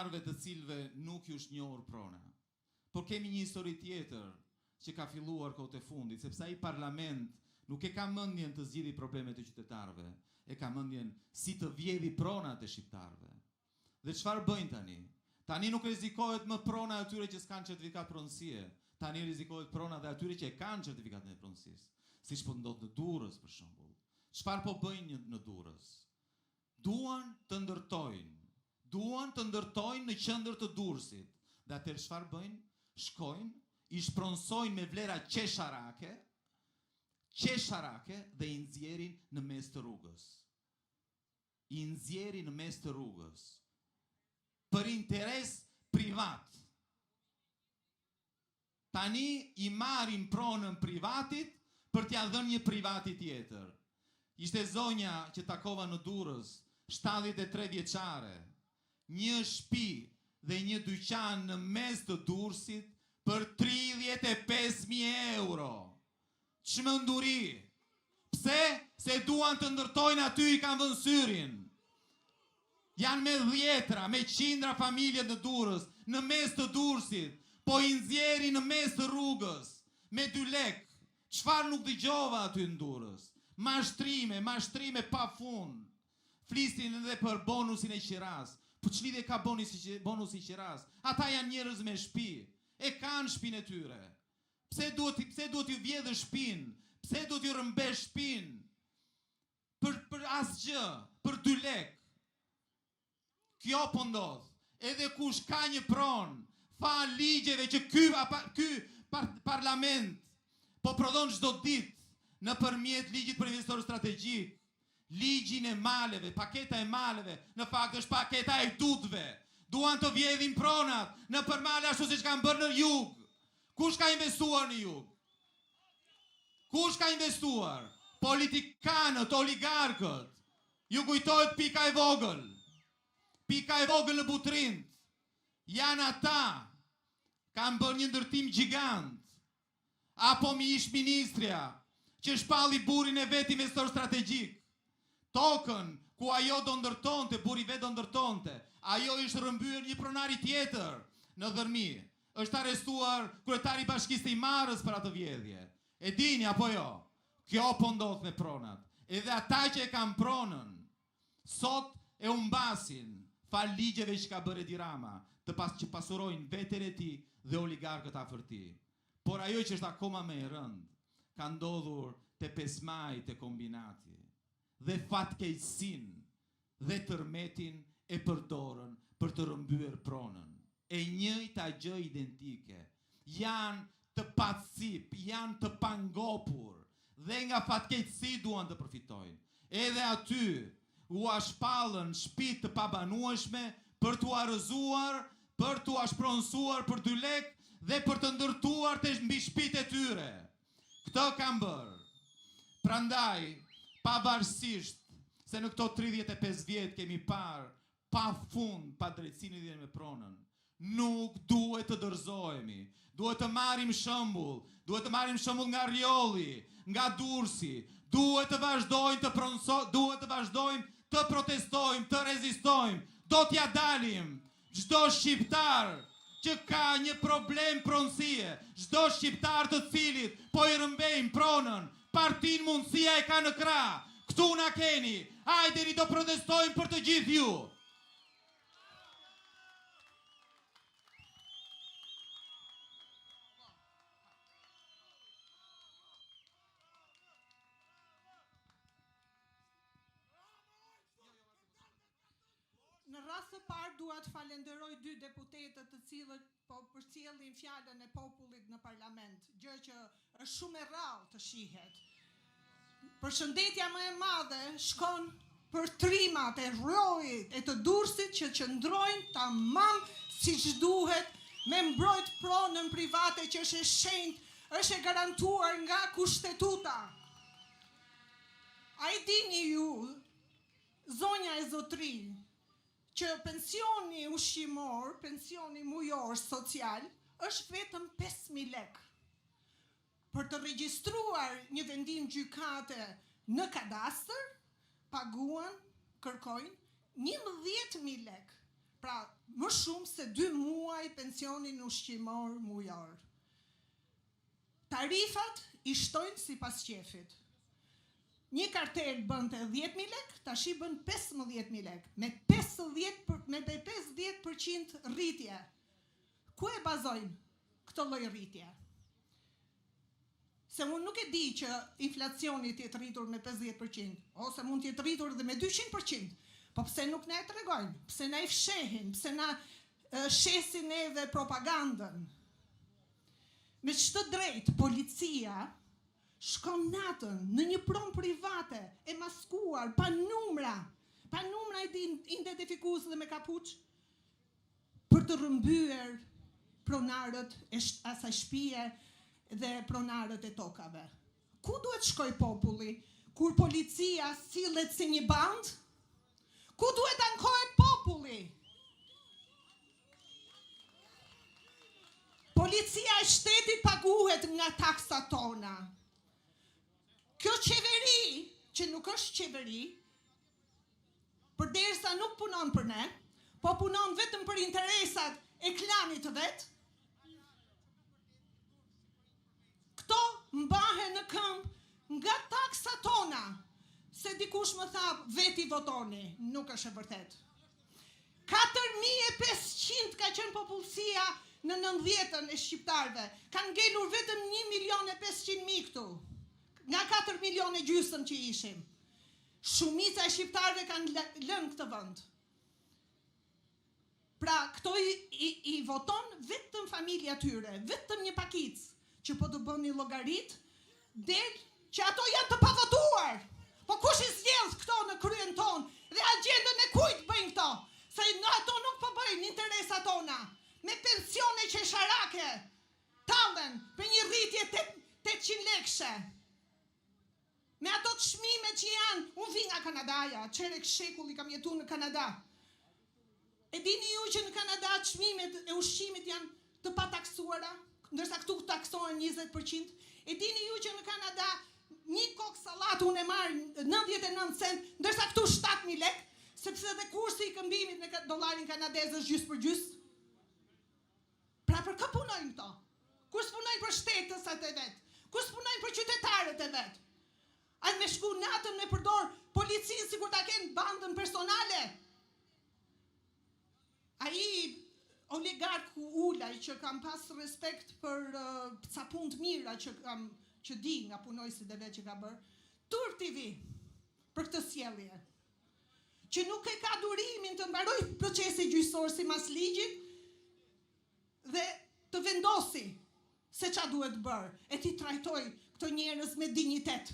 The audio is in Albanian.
qytetarëve të cilëve nuk ju është njohur prona. Por kemi një histori tjetër që ka filluar kohët e fundit, sepse ai parlament nuk e ka mendjen të zgjidhë problemet e qytetarëve, e ka mendjen si të vjedhë pronat e shqiptarëve. Dhe çfarë bëjnë tani? Tani nuk rrezikohet më prona e atyre që s'kan certifikat pronësie, tani rrezikohet prona dhe atyre që e kanë certifikatin e pronësisë. Siç po ndodh në Durrës për shembull. Çfarë po bëjnë në Durrës? Duan të ndërtojnë në qendër të Durrësit. Dhe atëherë çfarë bëjnë? Shkojnë, i shpronsojnë me vlera qesharake dhe i nxjerrin në mes të rrugës. Për interes privat. Tani i marrin pronën privatit për t'ia dhënë një privati tjetër. Ishte zonja që takova në Durrës, 73 vjeçare, një shtëpi dhe një dyqan në mes të Durrësit për 35.000 euro. Çmenduri. Pse? Se duan të ndërtojnë aty, i kanë vënë syrin. Janë me dhjetra, me qindra familje në Durrës, në mes të Durrësit, po i nxjerrin në mes të rrugës, me 2 lekë. Çfarë nuk dëgjova aty në Durrës? Mashtrime pa fund. Flisin edhe për bonusin e Qiras. Po ç'lidhje ka bonusi i Qiras? Ata janë njerëz me shtëpi. E kanë shtëpinë e tyre. Pse duhet ju vjedhë shtëpinë? Pse duhet ju rrëmbesh shtëpinë? Për asgjë, për 2 lekë. Kjo po ndodh. Edhe kush ka një pronë, fal ligjeve që ky parlament po prodhon çdo ditë nëpërmjet ligjit për investor strategjik, ligjin e maleve, paketa e maleve, në fakt është paketa e dudhve. Duan të vjedhin pronat nëpër male ashtu siç kanë bërë në jug. Kush ka investuar në jug? Kush ka investuar? Politikanët, oligarkët. Ju kujtohet pika e vogël. Pika e vogël në Butrind. Janë ata. Kanë bërë një ndërtim gjigant. Apo mi ish ministrja që shpalli burin e vet investor strategjik. Tokën ku ajo do ndërtonte, buri vet do ndërtonte. Ajo ishte rrëmbyer një pronari tjetër në Dhërmi. Është arrestuar kryetari i Bashkisë së Marrës për atë vjedhje. E dini apo jo? Kjo po ndodh me pronat. Edhe ata që e kanë pronën sot e humbasin fal ligjeve që ka bërë Edi Rama, që pasurojnë veten e tij dhe oligarkët afër tij. Por ajo që është akoma më e rëndë, ka ndodhur te 5 Maj te kombinati. Dhe fatkeqësinë dhe tërmetin e përdorën për të rrëmbyer pronën. E njëjta gjë identike. Janë të pacip, janë të pangopur dhe nga fatkeqësi duan të përfitojnë. Edhe aty u shpallën shtëpi të pabanueshme për t'u arrëzuar, për t'u shpronsuar për 2 lekë dhe për të ndërtuar të mbi shtëpitë e tyre. Këtë kanë bërë. Prandaj, pavarësisht se në këto 35 vjet kemi parë pa fund pa drejtësinë lidhje me pronën, nuk duhet të dorëzohemi. Duhet të marrim shembull, nga Rjolli, nga Durrësi. Duhet të vazhdojmë të protestojmë, të rezistojmë. Do t'ja dalim çdo shqiptar që ka një problem pronësie, çdo shqiptar të cilit po i rrëmbejnë pronën, partin mundësia e ka në krah. Këtu na keni. Hajderi do protestojmë për të gjithë ju. Në rast të parë dua të falenderoj 2 deputetët të cilët po përcjellin fjalën e popullit në parlament, gjë që është shumë e rrallë të shihet. Përshëndetja më e madhe shkon për trimat e Rrojit e të Durrësit që qëndrojnë tamam siç duhet me mbrojt pronën private që është e shenjtë, është e garantuar nga kushtetuta. A i dini ju, zonja e zotri, që pensioni ushqimor, pensioni mujor social, është vetëm 5.000 lekë. Për të regjistruar një vendim gjykate në kadastër, kërkojnë 11.000 lekë. Pra, më shumë se 2 muaj pensionin ushqimor mujor. Tarifat i shtojnë sipas qefit. Një kartel bënte 10.000 lek, tash i bën 15.000 lek, me 50% rritje. Ku e bazojnë këtë lloj rritje? Se unë nuk e di që inflacioni t'jetë rritur me 50%, ose mund t'jetë rritur dhe me 200%, po pse nuk ne e tregojnë, pse na i fshehin, pse na shesin edhe propagandën. Me çdo drejt, policia shkon natën në një pronë private, e maskuar, pa numra identifikues dhe me kapuç, për të rrëmbyer pronarët e asaj shtëpie dhe pronarët e tokave. Ku duhet shkoj populli kur policia sillet si një band? Ku duhet ankohet populli? Policia e shtetit paguhet nga taksat tona. Kjo qeveri, që nuk është qeveri, përderisa nuk punon për ne, po punon vetëm për interesat e klanit të vet, këto mbahen në këmbë nga taksa tona. Se dikush më tha, veti votoni, nuk është e vërtet. 4.500 ka qenë popullsia në 90-ën e shqiptarëve. Kanë ngelur vetëm 1.500.000 këtu, nga 4 milion e gjysmë që ishim. Shumica e shqiptarëve kanë lënë këtë vend. Pra, këto i voton vetëm familja tyre, vetëm një pakicë që po të bën një llogarit, del që ato janë të pavotuar. Po kush i zgjedh këto në kryen ton? Dhe agjendën e kujt bëjnë këto? Se ato nuk po bëjnë interesat tona. Me pensione qesharake, tallen për një rritje 800 lekëshe. Me ato të çmime që janë, unë vi nga Kanadaja, çerek shekulli kam jetuar në Kanada. E dini ju që në Kanada çmimet e ushqimit janë të pataksuara, ndërsa këtu taksohen 20%. E dini ju që në Kanada një kokë sallatë unë e marr 99 cent, ndërsa këtu 7.000 lek, sepse edhe kursi i këmbimit në dollarin kanadez është gjysmë për gjysmë. Pra për kë punojnë këto? Kur s'punojnë për shtetësat e vet? Kur s'punojnë për qytetarët e vet? Ai me shku natën me përdor policinë sikur ta kenë bandën personale. Ai oligarku Ulaj që kam pas respekt për ca punë të mira që di nga punojësit e vet që ka bërë, turp i vi për këtë sjellje. Që nuk e ka durimin të mbaroj procesi gjyqësor sipas ligjit dhe të vendosi se ç'a duhet bërë, e ti trajtoj këto njerëz me dinjitet,